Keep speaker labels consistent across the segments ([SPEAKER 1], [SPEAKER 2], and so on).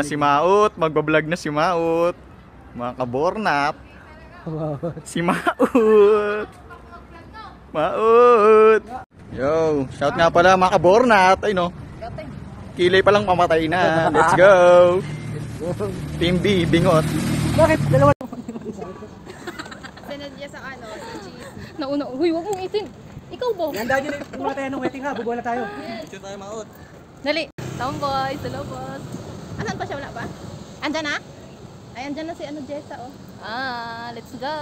[SPEAKER 1] si Maut. Magbablog na si Maut. Mga kabornat. Si Maut. Maut. Yo, shout nga pala mga kabornat. Ay no. Kilay palang mamatay na. Let's go. Team B, bingot.
[SPEAKER 2] Bakit? Dalawa.
[SPEAKER 3] Sinad niya sa ano, sa cheese. Nauna, huy, wag mong itin. Ikaw ba?
[SPEAKER 2] Handa nyo na yung tayo ng wedding ha. Bubuha na tayo.
[SPEAKER 1] Picture tayo Maut.
[SPEAKER 3] Dali. Tomboy, sa labas. Asan pa siya? Wala pa? Andyan na? Ay, andyan na si ano, Jessa, oh. Let's go.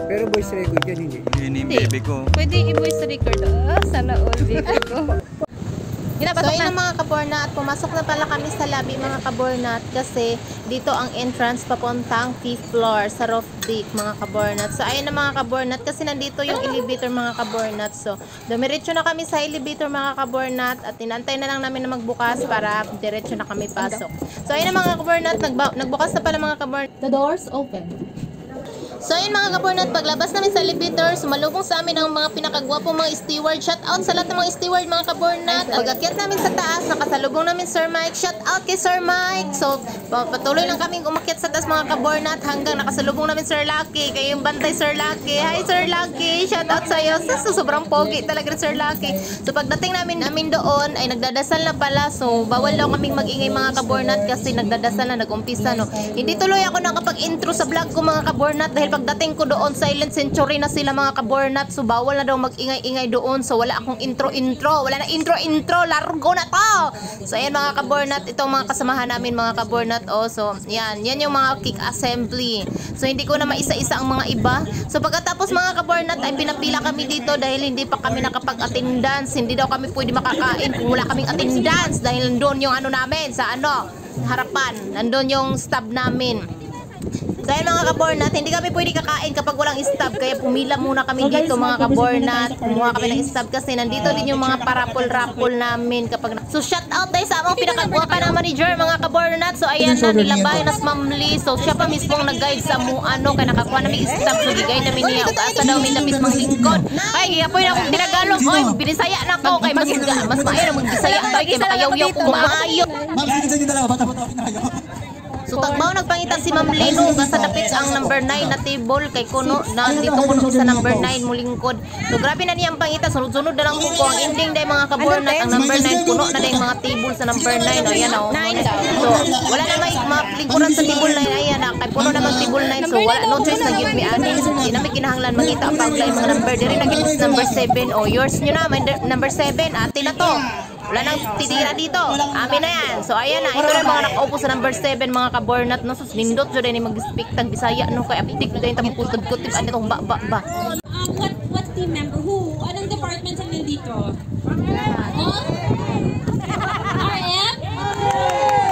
[SPEAKER 2] Pero voice record yan, hindi.
[SPEAKER 1] Yun yung baby ko.
[SPEAKER 3] Pwede i-voice record. Sana all, baby ko. So yun mga kabornat, pumasok na pala kami sa lobby mga kabornat kasi dito ang entrance papuntang 5th floor sa roof deck mga kabornat. So ayun na mga kabornat kasi nandito yung elevator mga kabornat. So dumiretso na kami sa elevator mga kabornat at tinantay na lang namin na magbukas para diretso na kami pasok. So ayun na mga kabornat, nagbukas na pala mga kabornat. The doors open. So ayun mga kabornat, paglabas namin sa elevator, sumalubong sa amin ang mga pinakagwapong mga steward. Shout out sa lahat ng mga steward mga kabornat. Pag-akyat namin sa taas, nakasalubong namin Sir Mike. Shout out kay Sir Mike. So patuloy lang kaming umakyat sa taas mga kabornat hanggang nakasalubong namin Sir Lucky. Kayo yung bantay Sir Lucky. Hi Sir Lucky, shout out sa iyo. So sobrang pogi talaga Sir Lucky. So pagdating namin doon ay nagdadasal na pala. So bawal daw kaming magingay mga kabornat kasi nagdadasal na, nag-umpisa no. Hindi tuloy ako nakapag-intro sa vlog ko mga kabornat dahil pagdating ko doon, silent century na sila mga kabornat. So bawal na daw mag-ingay-ingay doon. So wala akong intro-intro. Wala na intro-intro. Largo na to. So ayan mga kabornat. Itong mga kasamahan namin mga kabornat. Oh, so yan. Yan yung mga kick assembly. So hindi ko na maisa-isa ang mga iba. So pagkatapos mga kabornat ay pinapila kami dito dahil hindi pa kami nakapag-attendance. Hindi daw kami pwede makakain kung wala kaming attendance dahil nandun yung ano namin sa ano, harapan. Nandun yung stab namin. Dahil mga kabornat, hindi kami pwede kakain kapag walang stab. Kaya pumila muna kami dito mga kabornat. Kumuha kami ng stab kasi nandito din yung mga parapol-rapol namin. So shout out tayo sa among pinakagwapa na manager mga kabornat. So ayan na, nilabay na Ma'am Lee. So siya pa mismong nag-guide sa ano. Kaya nakakuha namin stab. So gigay namin niya. Asa daw may labis mga lingkod. Ay, kaya po yun akong dinagalog. Oy, binisaya na ako. Kaya mas maayo na magbisaya. Kaya makayaw-yaw kung maayo.
[SPEAKER 4] Ma'am, sige sa inyo dalawa. Bata-bata na kayo.
[SPEAKER 3] So tagbaw nagpangitan si Ma'am Lino basta dapit ang number 9 na table kay kuno na dito kuno sa number 9 mulingkod. So grabe na niyang pangitan, sunod-sunod na lang ko ang ending day mga kabornat ang number 9 puno na day mga table sa number 9 o yan o. So wala na may lingkuran sa table 9 ayan na kay puno na mag table 9 so wala no choice na give me ani. Di na may kinahanglan makita ang paglay mga number diri na give number 7 o yours nyo na may number 7 ate na to. Wala nang titira dito. Amin na yan. So ayan na. Ito na mga nakaupo sa number 7 mga kabornat. No? So nindot so din mag-speak tag Bisaya. No? Kaya aptik na yung tapos-kutib. Ano itong ba.
[SPEAKER 5] What team member? Who? Anong department ang nandito? RM?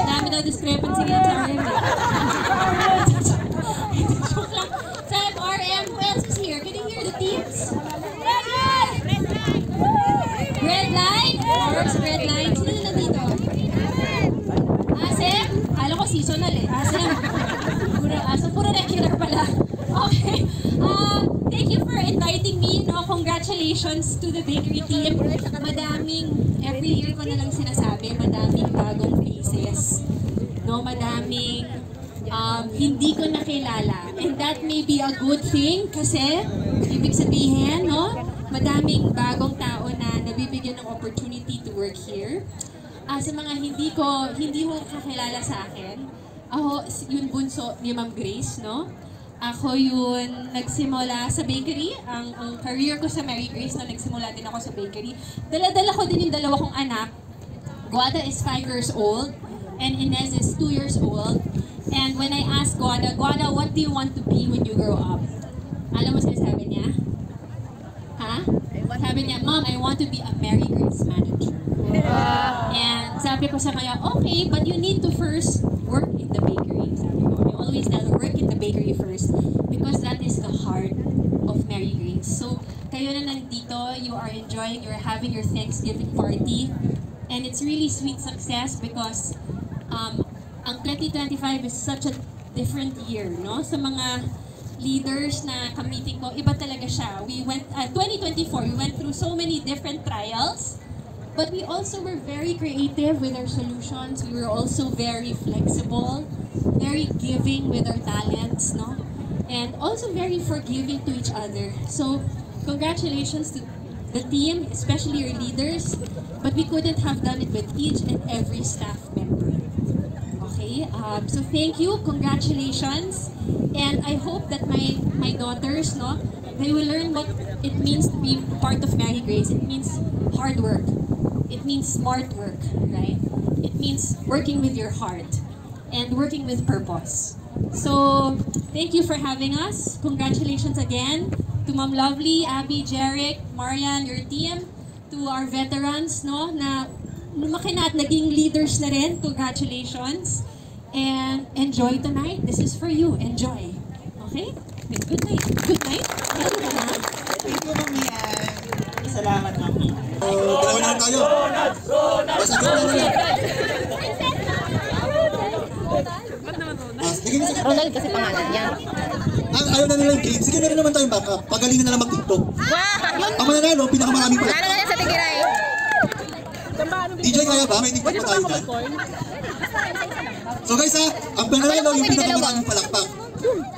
[SPEAKER 5] Dami daw discrepancy ngayon sa RM. Joke lang. Sa RM, who else is here? Can you hear the teams? Red line? Or sa red line? Sino na nandito? Asem? Alam ko seasonal eh. Asem. Puro regular pala. Okay. Thank you for inviting me. No? Congratulations to the bakery team. Madaming, every year ko na lang sinasabi, madaming bagong faces. No? Madaming hindi ko nakilala. And that may be a good thing kasi ibig sabihin, no? Madaming bagong tao na nabibigyan ng opportunity to work here. Sa mga hindi ko kakilala sa akin, ako yung bunso ni Ma'am Grace, no? Ako yun nagsimula sa bakery. Ang career ko sa Mary Grace, no, nagsimula din ako sa bakery. Dala-dala ko din yung dalawa kong anak. Guada is 5 years old and Inez is 2 years old. And when I asked Guada, what do you want to be when you grow up? Alam mo sinasabi niya? Ha? Sabi niya, Mom, I want to be a Mary Grace manager. And sabi ko sa kanya, okay, but you need to first work in the bakery. Sabi ko, I always tell work in the bakery first because that is the heart of Mary Grace. So, kayo na nandito, you are enjoying, you're having your Thanksgiving party. And it's really sweet success because ang 2025 is such a different year, no? Sa mga leaders na ka-meeting ko, iba talaga siya. We went, 2024, we went through so many different trials. But we also were very creative with our solutions. We were also very flexible, very giving with our talents, no? And also very forgiving to each other. So, congratulations to the team, especially your leaders. But we couldn't have done it with each and every staff member. Okay, so thank you, congratulations. And I hope that my daughters, no, they will learn what it means to be part of Mary Grace. It means hard work. It means smart work, right? It means working with your heart and working with purpose. So, thank you for having us. Congratulations again to Ma'am Lovely, Abby, Jeric, Marian, your team, to our veterans, no, na lumaki na at naging leaders na rin. Congratulations. And enjoy tonight. This is for you. Enjoy. Okay? Good night. Good night.
[SPEAKER 4] Thank you, Mami. Salamat, Mami. Galaw na tayo. Basta gawin na lang.
[SPEAKER 3] Ronald kasi pangalan niya.
[SPEAKER 4] Ayaw na nila yung game. Sige, meron naman tayong backup. Pagalingan na lang mag-tiktok. Ang mananalo, pinakamaraming pala.
[SPEAKER 3] Ano na sa Tigiray?
[SPEAKER 4] DJ, kaya ba? May tiktok pa tayo dyan. So guys ha, ang pananalo yung pinakamaraming palakpak.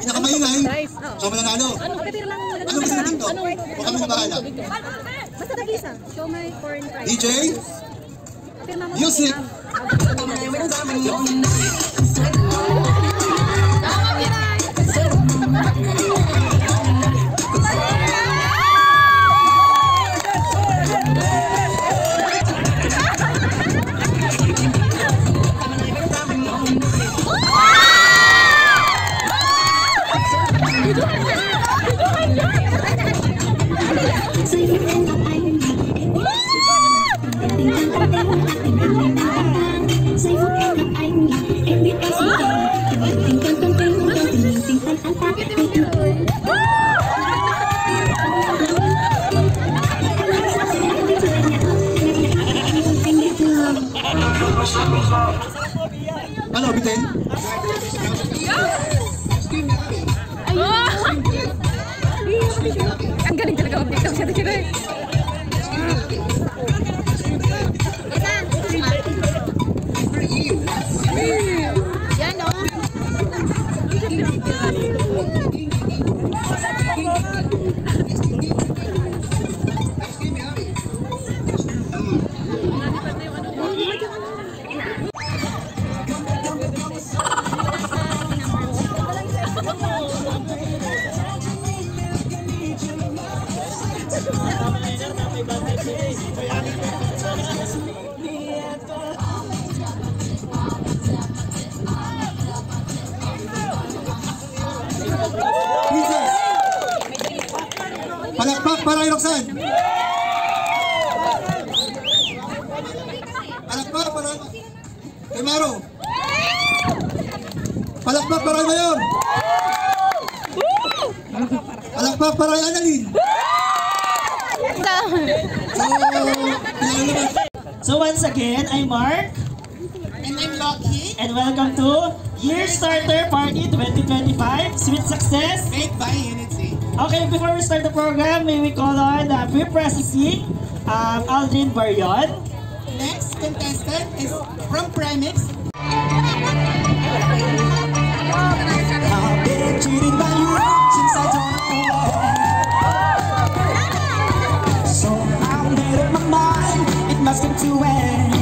[SPEAKER 4] Pinakamaingay, siya mananalo. Anong gusto ng tiktok? Huwag kami na bahala.
[SPEAKER 6] Basta nag-isa. Show my foreign price.
[SPEAKER 4] DJ, music. Ano, bitin?
[SPEAKER 6] Ang galing talaga mag-tiktok siya. Tigiray. Yan o.
[SPEAKER 4] Palakpak para kay Roxanne. Palakpak para kay Maro. Palakpak para kay Mayor. Palakpak para kay Annalyn.
[SPEAKER 7] So once again, I'm Mark.
[SPEAKER 4] And I'm Lucky.
[SPEAKER 7] And welcome to Year Starter Party 2025, Sweet Success.
[SPEAKER 4] Made by Unity.
[SPEAKER 7] Okay, before we start the program, may we call on the pre-processing, Aldrin Barrion.
[SPEAKER 4] Next contestant is from Premix. I've been cheated by you since I don't know where. So I made up my mind, it must come to end.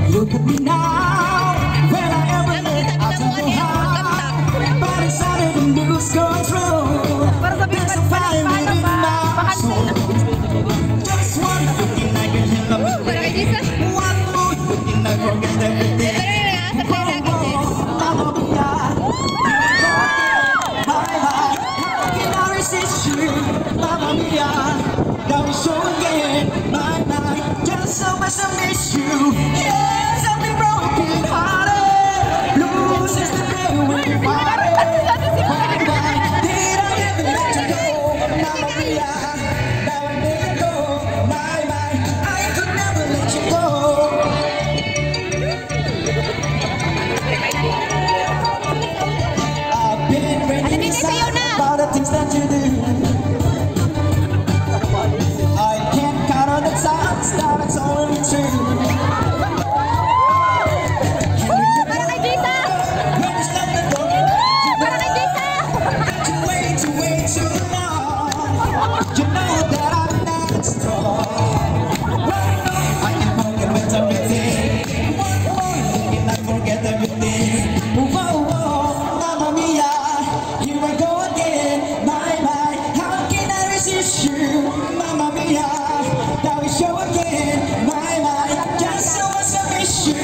[SPEAKER 4] Look at me now, where I ever lived, I don't know how. But it's out of the news going through. There's a fire within my soul. Just one looking like a hell of a day. One mood looking like forget everything. Mamma mia, my heart, how can I resist you? Mamma mia, now we show again. My mind, just so much I miss you. Yeah, something broke. show again. My mind, just so much I miss you.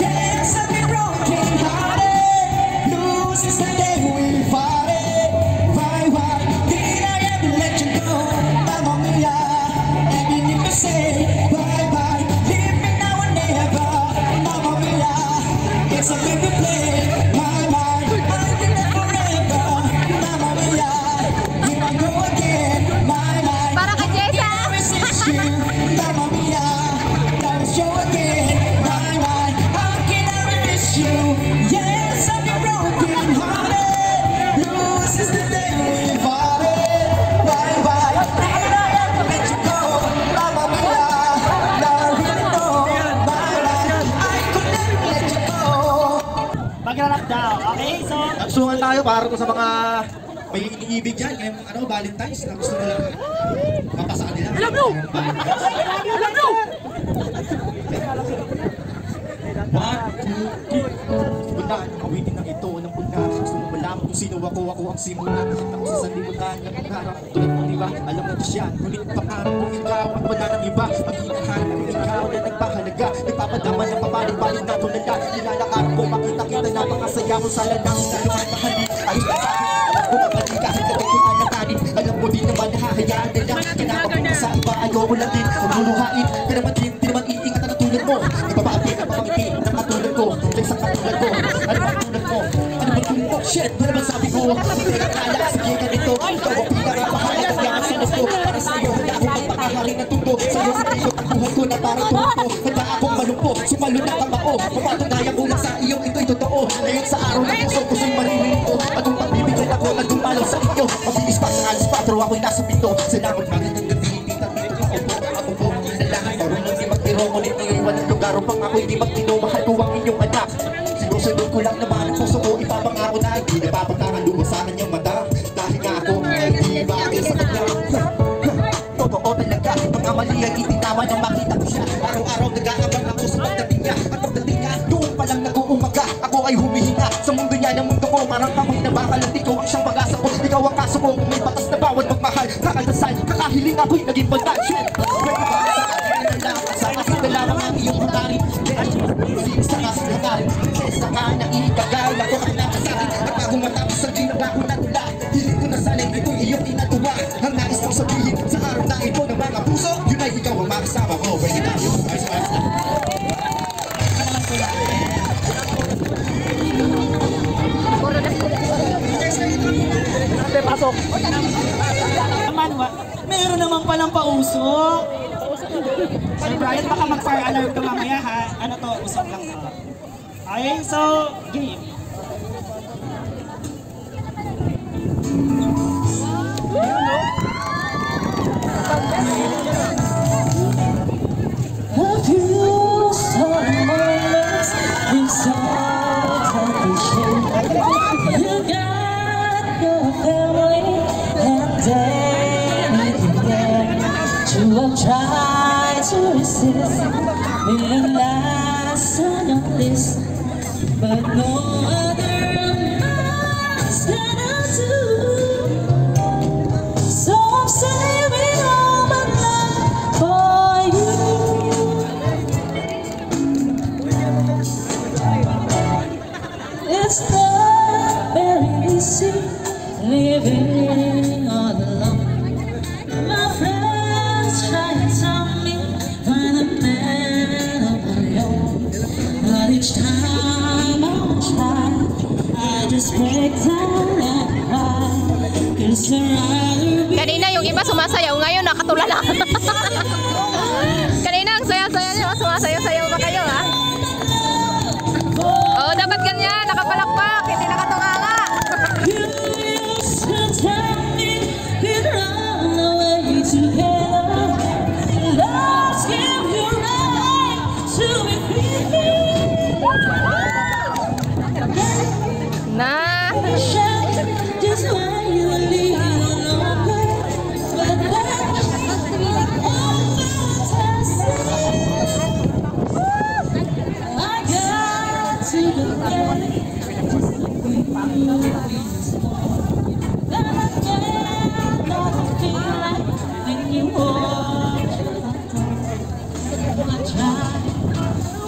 [SPEAKER 4] Yes, I've been broken hearted. Lose is the day we parted. Why did I ever let you go? Mamma mia, even if you say bye, leave me now or never. Mamma mia, it's a baby play. My mind, I'll be there forever. Mamma mia, here I go again. My mind,
[SPEAKER 3] Para ka, Jessa.
[SPEAKER 4] resist you. Mamma mia, I'll show again. My mind, how can I resist you? Yes, I've been broken hearted. Lose is the day we parted. Bye, did I ever let you go? Mamma mia, now I really know. My mind, I could never let you go.
[SPEAKER 7] Mag-rap daw, okay? So,
[SPEAKER 8] Nagsungan tayo para to sa mga may iniibig dyan. Ngayon, ano, Valentine's na gusto nila mapasa kanila. Alam nyo! Alam nyo! 1, 2, 3. Puntaan, awitin ng ito ng punta. Gusto mo malaman kung sino ako ang simula. Ako sa sanlibutan ng pangarap. Tulad mo, diba? Alam mo siya. Ngunit pangarap kong ikaw at wala ng iba. Pag-iingahan ng ikaw na nagpahalaga. Nagpapadama ng papalit-palit na tulala. Nilalakaran ko makita-kita na pakasaya mo sa lanang naluhan mahalin. Ayos na sa akin. Bumabalik kahit na kung anatanin. Alam mo din naman hahayaan nila. Kinakapag sa iba ayaw mo lang din. Magluluhain. Di naman iingat na tulad mo. Nagpapaapi ka pamangiti ng katulad ko. Dahil sa katulad ko. Ano ba tulad mo? Ano ba tulad mo? Shit! Ano ba sabi ko? Hindi ka kala. Sige ganito. Ikaw ang pinakapahaya. Ang yaman sa ko. Para sa'yo. Handa akong magpakahari ng tundo. Sa'yo sa iyo. Ang buhay ko na parang tuto. Handa akong malumpo. Sumalo na kamao. Mapatunayan ko lang sa iyo. Ito'y totoo. Ngayon sa araw na puso ko sa'y maririto. At kung pagbibigyan ako at dumalaw sa inyo. Mabilis pa sa alas 4. Ako'y nasa pito. Salamat magandang gabi. Tita dito. Ako po. Nalahan. Marunong di magtiro. Ngunit ngayon walang lugar upang ako hindi magtino. Mahal ko ang inyong anak. Sinusunod ko lang naman ang puso ko. Ipapangako na hindi napapatangan lumos sa kanyang mata. Dahil nga ako ay di bagay sa kanya. Totoo talaga. Mga mali ay itinawa nang makita ko siya. Araw-araw nag-aabang ako sa pagdating niya. At pagdating niya, doon pa lang nag-uumaga. Ako ay humihinga sa mundo niya ng mundo ko. Parang kamoy na bakalandi ko ang siyang pag-asa ko. Ikaw ang kaso ko kung may batas na bawal magmahal. Kakaldasal, kakahiling ako'y naging bantay. Shit! Sa kasi na lamang ang iyong pagkari. Hindi sa kasi hangarin. Kesa ka na ikagay. Ako ang nakasakin. At bago matapos sa ginagawa ko na tula. Hiling ko na sanay ito'y iyong inatuwa. Ang nais kong sabihin sa araw na ito ng mga puso. Yun ay ikaw ang makasama ko. Pwede tayo. Ayos ba?
[SPEAKER 7] pasok. Meron naman palang pausok. Sir Brian, baka mag-fire alarm ka mamaya ha. Ano to? Usok lang to. Okay, so, game.
[SPEAKER 4] A few solid moments in some condition. You got your family and anything there to have tried to resist. Being last on your list, but no other else can I do. So I'm saving all my love for you. It's not very easy living all alone. My friends try to tell me find a man of my own, but each time I try, I just break down and cry. 'Cause I'd rather be.
[SPEAKER 3] Kanina yung iba sumasayaw, ngayon nakatulala. Kanina ang saya-saya niyo, sumasayaw-sayaw ba kayo ha? Oh, dapat ganyan, nakapalakpak, hindi nakatunganga.
[SPEAKER 4] You used to tell me we'd run away together. Let's give you right to be free.
[SPEAKER 3] Na,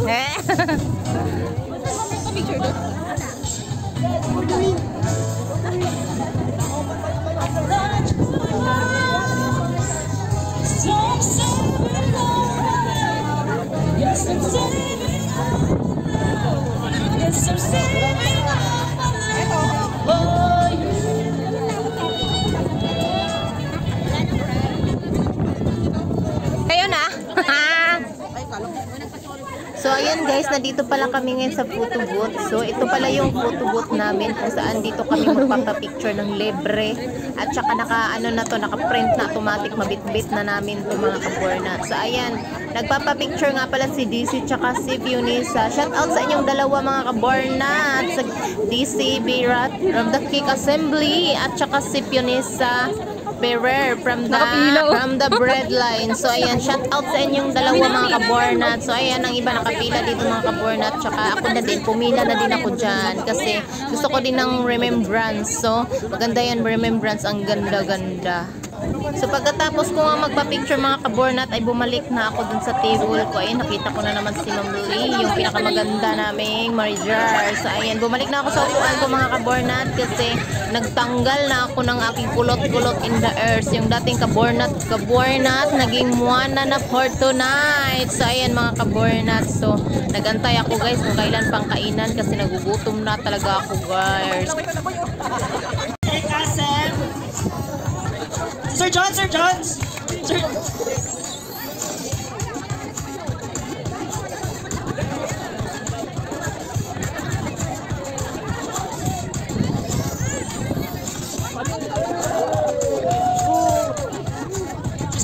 [SPEAKER 3] Eh. Kayo na? So ayan guys, nandito pala kami ngayon sa photo booth. So ito pala yung photo booth namin kung saan dito kami magpapapicture ng libre. At saka naka-print na automatic, mabitbit na namin itong mga kabornat. So ayan, nagpapapicture nga pala si DC tsaka si Eunice. Shout out sa inyong dalawa mga kabornat. Sa DC Birat from the Kick Assembly at saka si Eunice Ferrer from the Breadline. So ayan, shout out sa inyong dalawa mga kabornat. So ayan, ang iba nakapila dito mga kabornat. Tsaka ako na din, pumila na din ako dyan kasi gusto ko din ng remembrance. So maganda yan, remembrance, ang ganda-ganda. So pagkatapos ko nga magpa-picture mga kabornat ay bumalik na ako dun sa table ko. Ayun, nakita ko na naman si Ma'am Lee, yung pinakamaganda naming Marijar. So ayan, bumalik na ako sa upuan ko mga kabornat kasi nagtanggal na ako ng aking kulot-kulot in the earth. Yung dating kabornat, naging muana na for tonight. So ayan mga kabornat. So nagantay ako guys kung kailan pang kainan kasi nagugutom na talaga ako guys.
[SPEAKER 7] Sir John! Sir! Sir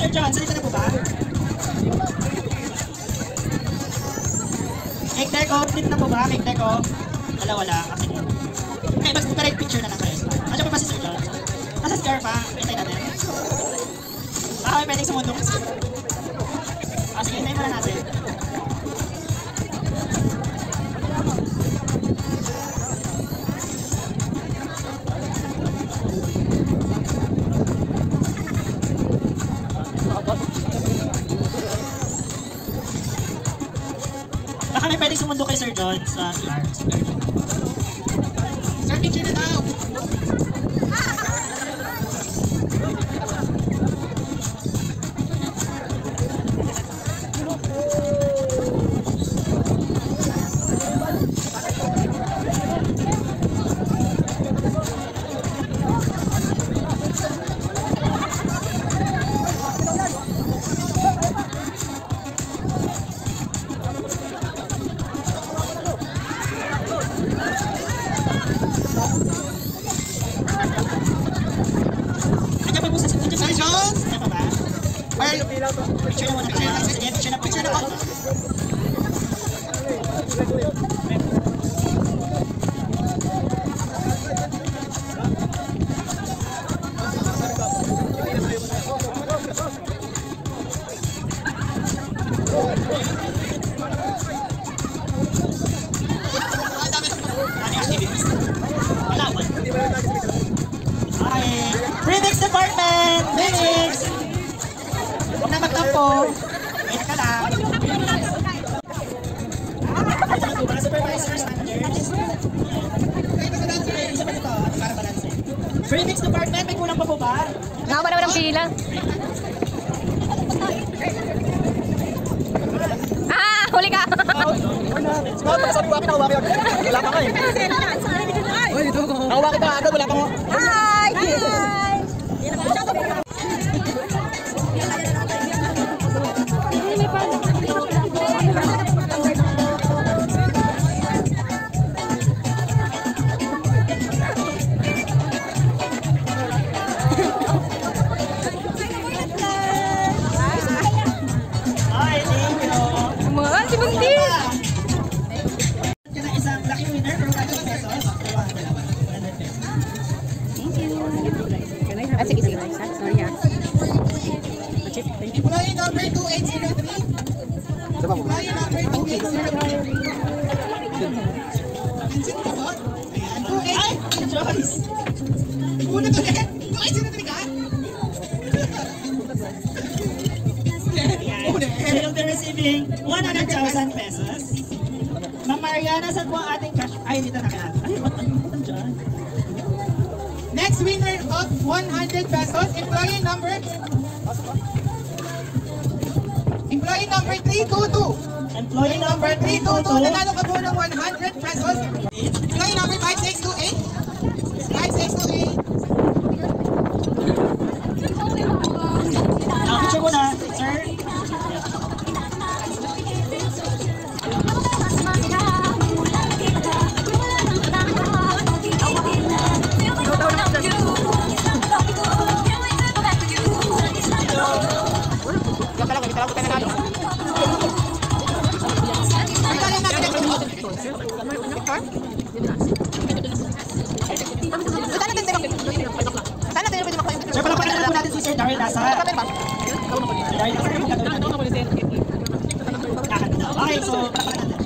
[SPEAKER 7] John, salita na po ba? Make deco, flip na po ba? Make deco. Wala. Kasi okay, mas direct picture na lang kayo. Andiyan pa ba si Sir John? Nasa scar pa? Hintay natin. May pwedeng sumundok. Sige, hintayin mo na natin. Baka may pwedeng sumundok kay Sir John sa CR. Sir, picture na daw! Picture na po. Remix department! Remix! Huwag na magtampo. Wait ka lang. Mga supervisors, managers. Remix department, may kulang pa po ba?
[SPEAKER 6] Nakaba naman ang pila. Huli ka!
[SPEAKER 1] Wala pa ka eh. Nakuha kita agad, wala pa mo.
[SPEAKER 6] Hi! Si Bunti!
[SPEAKER 7] Yan ang isang lucky winner for 100 pesos.
[SPEAKER 6] Thank you. Sige. Sorry ha.
[SPEAKER 7] Employee number 2803. Employee number 2803. Ay! Joyce! Una to rin! 2803 ka? Una! receiving 100,000 pesos. Ma'am Mariana, saan po ang ating cash? Ay, dito na kaya. Ay, dyan.
[SPEAKER 9] Next winner of 100 pesos, employee number 322.
[SPEAKER 7] Employee number 322.
[SPEAKER 9] Nanalo ka po ng 100 pesos. Employee number 5628. 5628.
[SPEAKER 7] Picture muna, sir. Sir, palapakanan na po natin si Sir Daryl Nasa. Daryl Nasa, yung magkakaroon. Okay, so palapakanan natin.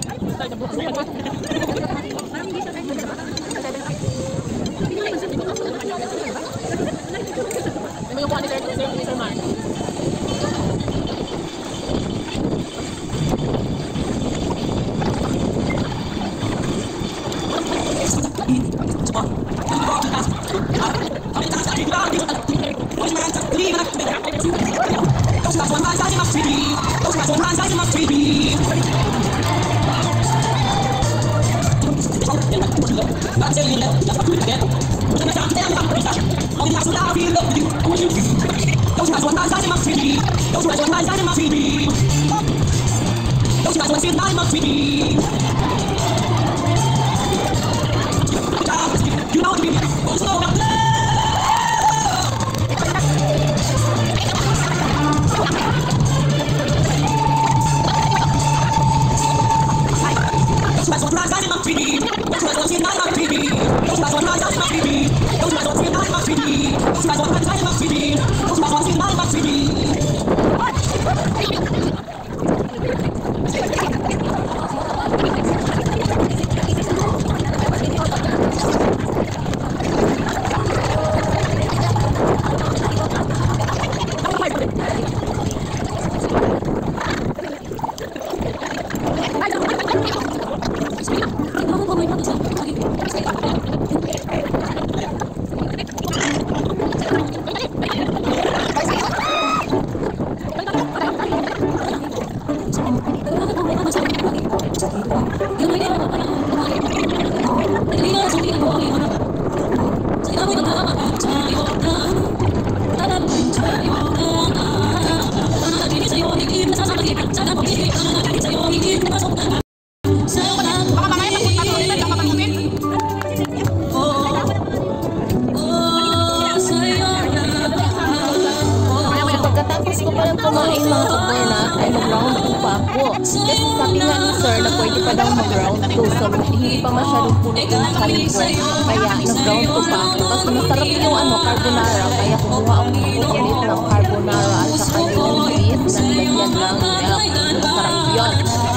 [SPEAKER 3] Pagkatapos ko palang kumain mga kabornat ay mag-round 2 pa ako. Kasi sabi nga ni sir na pwede pa daw mag-round 2. So hindi pa masyadong puno yung kanin ko. Kaya nag-round 2 pa ako. Kasi masarap yung carbonara. Kaya kumuha ako ng ulit ng carbonara at saka yung beef na nilagyan ng milk. Masarap yun.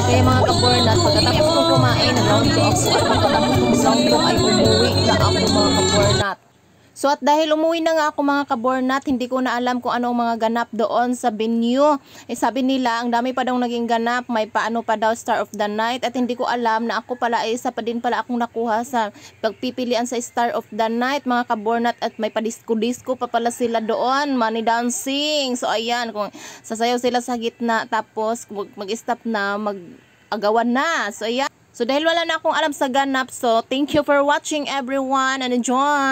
[SPEAKER 3] Kaya mga kabornat, pagkatapos ko kumain, nag-round 2 ako. At pagkatapos ng round 2 ay umuwi na ako mga kabornat. So at dahil umuwi na nga ako mga kabornat, hindi ko na alam kung anong mga ganap doon sa venue. Sabi nila, ang dami pa daw naging ganap, may paano pa daw Star of the Night. At hindi ko alam na ako pala ay isa pa din pala akong nakuha sa pagpipilian sa Star of the Night mga kabornat. At may pa-disco-disco pa pala sila doon, money dancing. So ayan, kung sasayaw sila sa gitna tapos mag-stop na, mag-agawan na. So ayan. So dahil wala na akong alam sa ganap, so thank you for watching everyone and enjoy!